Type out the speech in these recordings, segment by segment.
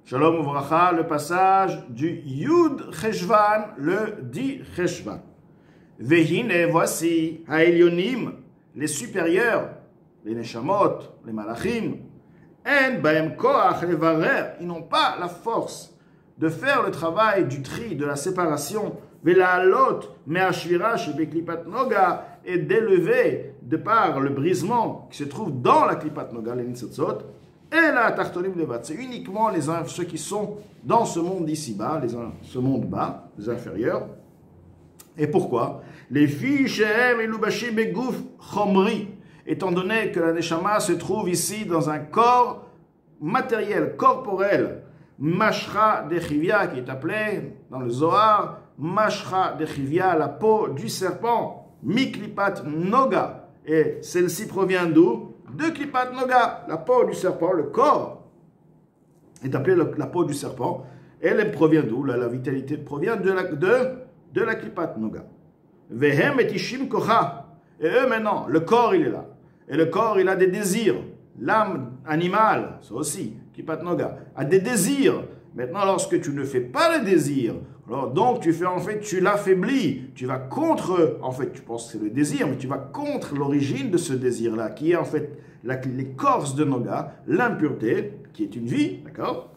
Shalom Uvracha, le passage du Yud Cheshvan, le 10 Cheshvan. Vehine, voici, Haelyonim, les supérieurs, les Neshamot, les Malachim, En Baem Koach Levarer, ils n'ont pas la force de faire le travail du tri, de la séparation, Velaalot, Meashvira, Shebeklipat Noga, et d'élever, de par le brisement qui se trouve dans la Klipat Noga, les Nitzotzot, et la Tartonim Levat. C'est uniquement ceux qui sont dans ce monde d'ici-bas, ce monde bas, les inférieurs. Et pourquoi? Les filles Shehem et Lubashi Begouf Chomri, étant donné que la Neshama se trouve ici dans un corps matériel, corporel, Mashra Dechivia, qui est appelé dans le Zohar, Mashra Dechivia, la peau du serpent, Miklipat Noga. Et celle-ci provient d'où? De Klipat Noga, la peau du serpent, le corps est appelé la peau du serpent. Elle provient d'où? La vitalité provient de la Klipat Noga. Vehem et Ishim Kocha. Et eux maintenant, le corps il est là. Et le corps il a des désirs. L'âme animale, ça aussi, Klipat Noga, a des désirs. Maintenant, lorsque tu ne fais pas le désir, alors donc tu l'affaiblis, tu vas contre, en fait, tu penses que c'est le désir, mais tu vas contre l'origine de ce désir-là, qui est en fait l'écorce de Noga, l'impureté, qui est une vie, d'accord?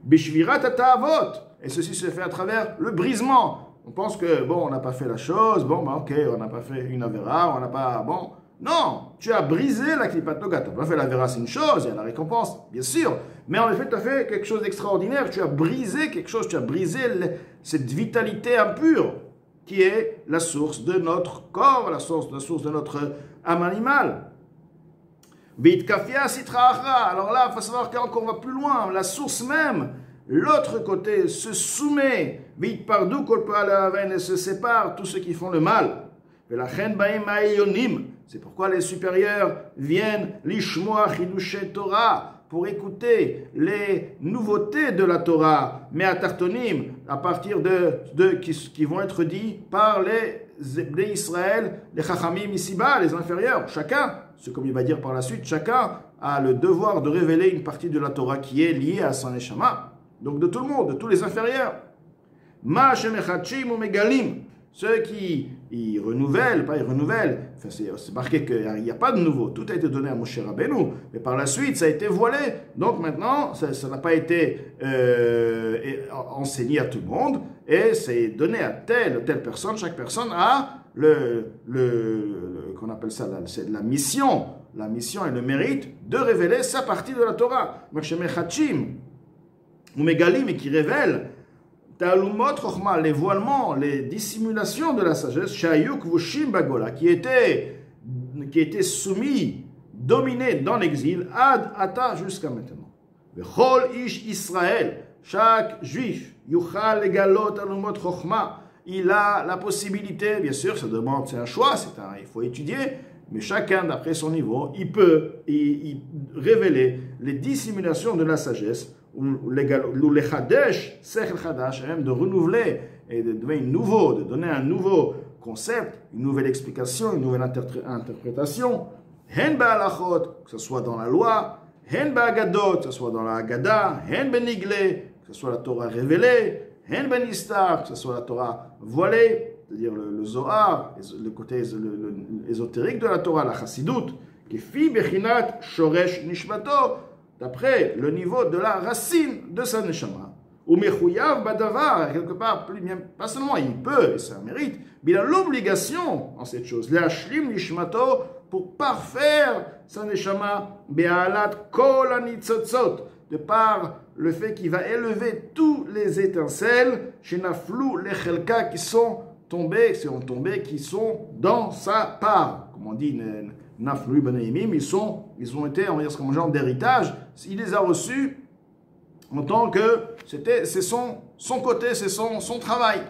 Bishvirat ta'avot, et ceci se fait à travers le brisement. On pense que, bon, on n'a pas fait la chose, bon, bah, ok, on n'a pas fait une avéra, on n'a pas, bon. Non, tu as brisé la Klipat Noga. Tu n'as pas fait la vera, c'est une chose, il y a la récompense, bien sûr. Mais en effet, tu as fait quelque chose d'extraordinaire. Tu as brisé quelque chose, tu as brisé cette vitalité impure qui est la source de notre corps, la source de notre âme animale. Alors là, il faut savoir qu'on va plus loin. La source même, l'autre côté, se soumet. Et se sépare tous ceux qui font le mal. C'est pourquoi les supérieurs viennent l'ishmoa chidushe Torah pour écouter les nouveautés de la Torah, mais à Tartonim, à partir qui vont être dits par les Israël, les Chachamim ici-bas, les inférieurs. Chacun, c'est comme il va dire par la suite, chacun a le devoir de révéler une partie de la Torah qui est liée à son neshama. Donc de tout le monde, de tous les inférieurs. Ma shemechachim ou megalim. Ceux qui renouvellent, enfin, c'est marqué qu'il n'y a pas de nouveau, tout a été donné à Moshe Rabbeinu, mais par la suite ça a été voilé, donc maintenant ça n'a pas été enseigné à tout le monde, et c'est donné à telle ou telle personne, chaque personne a qu'on appelle ça, c'est la mission et le mérite de révéler sa partie de la Torah. Ou Megalim, et qui révèle les voilements, les dissimulations de la sagesse, qui étaient soumis, dominés dans l'exil, ad ata jusqu'à maintenant. Vechol ish Israël, chaque juif, yuchal legalot alumot chokhma, il a la possibilité, bien sûr, ça demande, c'est un choix, il faut étudier, mais chacun d'après son niveau, il peut révéler les dissimulations de la sagesse, ou les chadesh, sechel chadash, de renouveler et de donner un nouveau concept, une nouvelle explication, une nouvelle interprétation. Hen ba'alachot, que ce soit dans la loi, hen ba'agadot, que ce soit dans la Haggadah, hen benigle, que ce soit la Torah révélée, hen benistar, que ce soit la Torah voilée, c'est-à-dire le Zohar, le côté ésotérique de la Torah, la Chassidut, qui fi bechinat shoresh nishmato, d'après le niveau de la racine de sa neshama. Ou mechouyav badavar, quelque part, pas seulement il peut, et c'est un mérite, mais il a l'obligation en cette chose, l'ashlim nishmato, pour parfaire sa neshama, be'alat kol anitzotzot, de par le fait qu'il va élever tous les étincelles, shenaflou lechelka, qui sont tombés, qui sont dans sa part, comme on dit, Naflu Benaimim, ils ont été, on va dire, comme un genre d'héritage. Il les a reçus en tant que c'est son côté, c'est son travail,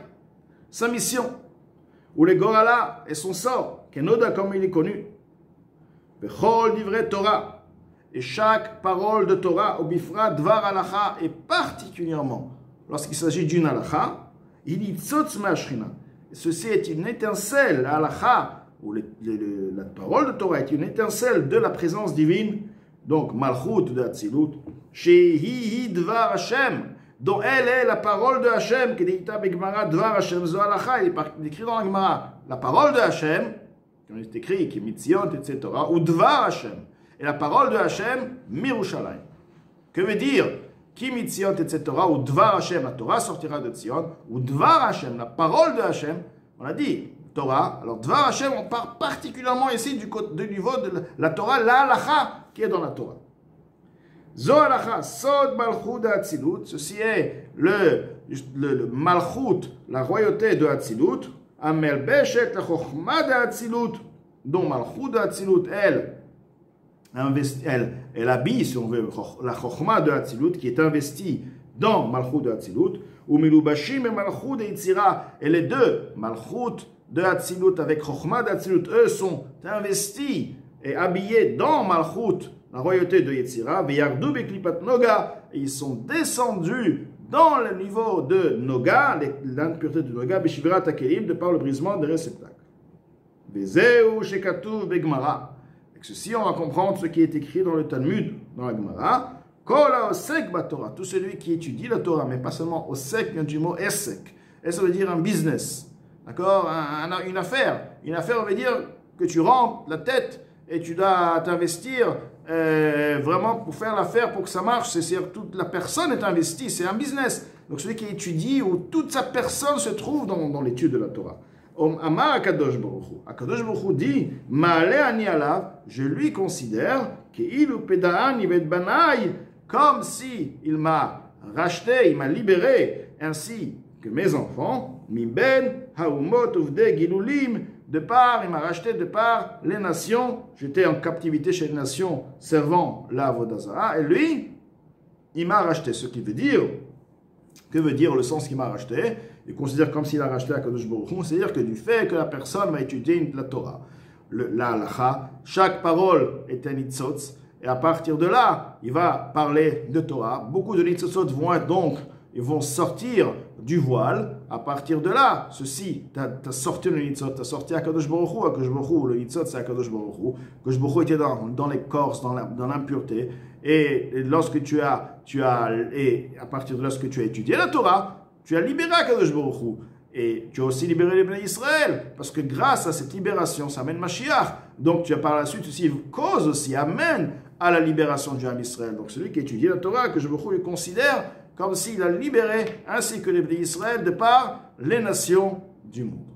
sa mission. Ou les Gorala et son sort, Kenoda comme il est connu. Bechol divrei Torah, et chaque parole de Torah, Obifra Dvar Halacha, et particulièrement lorsqu'il s'agit d'une Halacha, il dit Tzotz Ma'ashrina. Ceci est une étincelle, la Halacha, où la parole de Torah est une étincelle de la présence divine, donc Malchut de Hatzilut, Shehi Dvar Hashem, dont elle est la parole de Hashem, qui est Gemara Dvar Hashem Zo Halacha, il est écrit dans la Gemara, la parole de Hashem, qui est écrit, qui est Mitzion, etc., ou Dvar Hashem, et la parole de Hashem, Mirushalayim. Que veut dire Ki Mitzion, etc., ou Dvar Hashem, la Torah sortira de Tzion, ou Dvar Hashem, la parole de Hashem, on a dit Torah, alors Dvar Hashem, on parle particulièrement ici du niveau de la Torah, la halacha, qui est dans la Torah. Zo halacha, sod malchut Hatzilut, ceci est le malchut, la royauté de Hatzilut, amelbeshet la chokhma de Hatzilut, dont malchut de Hatzilut, elle habille, si on veut, la chokhma de Hatzilut, qui est investie dans malchut de Hatzilut, ou milubashim et malchut de Yitzira, et les deux, malchut de Hatzilut avec chokhma de Hatzilut, eux sont investis et habillés dans malchut, la royauté de Yetzira, Veyardu Beklipat Noga, et ils sont descendus dans le niveau de Noga, l'impureté de Noga, Beshivirat Akelim, de par le brisement des réceptacles. Vezeu Shekatuv Begmara. Avec ceci, on va comprendre ce qui est écrit dans le Talmud, dans la Gemara. Kola Osek Batorah, tout celui qui étudie la Torah, mais pas seulement Osek, vient du mot Esek. Et ça veut dire un business. D'accord, une affaire. Une affaire veut dire que tu rentres la tête et tu dois t'investir vraiment pour faire l'affaire, pour que ça marche. C'est-à-dire toute la personne est investie, c'est un business. Donc celui qui étudie, où toute sa personne se trouve dans l'étude de la Torah. Amar Akadosh Baruch Hu. Akadosh Baruch Hu dit, Ma'ale ani alav, je lui considère qu'il pedaan ivet banai, comme si il m'a racheté, il m'a libéré, ainsi que mes enfants, mi ben haumot uvde gilulim, de part, il m'a racheté de part les nations. J'étais en captivité chez les nations servant la Vodazara. Et lui, il m'a racheté. Ce qui veut dire, que veut dire le sens qu'il m'a racheté? Il considère comme s'il a racheté Akadosh Baruch Hu. C'est-à-dire que du fait que la personne va étudier la Torah, la halacha, chaque parole est un nitzotz. Et à partir de là, il va parler de Torah. Beaucoup de nitzotzot vont être donc, ils vont sortir du voile. À partir de là, ceci, tu as sorti le nitzot, tu as sorti Akadosh Baruch Hu. Akadosh Baruch Hu, le nitzot, c'est Akadosh Baruch Hu. Akadosh Baruch Hu était dans l'écorce, dans l'impureté. Et lorsque et à partir de là, lorsque tu as étudié la Torah, tu as libéré Akadosh Baruch Hu. Et tu as aussi libéré les Bnei Israël. Parce que grâce à cette libération, ça amène Mashiach. Donc tu as par la suite aussi, cause aussi, amène à la libération du Ham Israël. Donc celui qui a étudié la Torah, Akadosh Baruch Hu, il considère comme s'il a libéré, ainsi que les Bnei Israël, de par les nations du monde.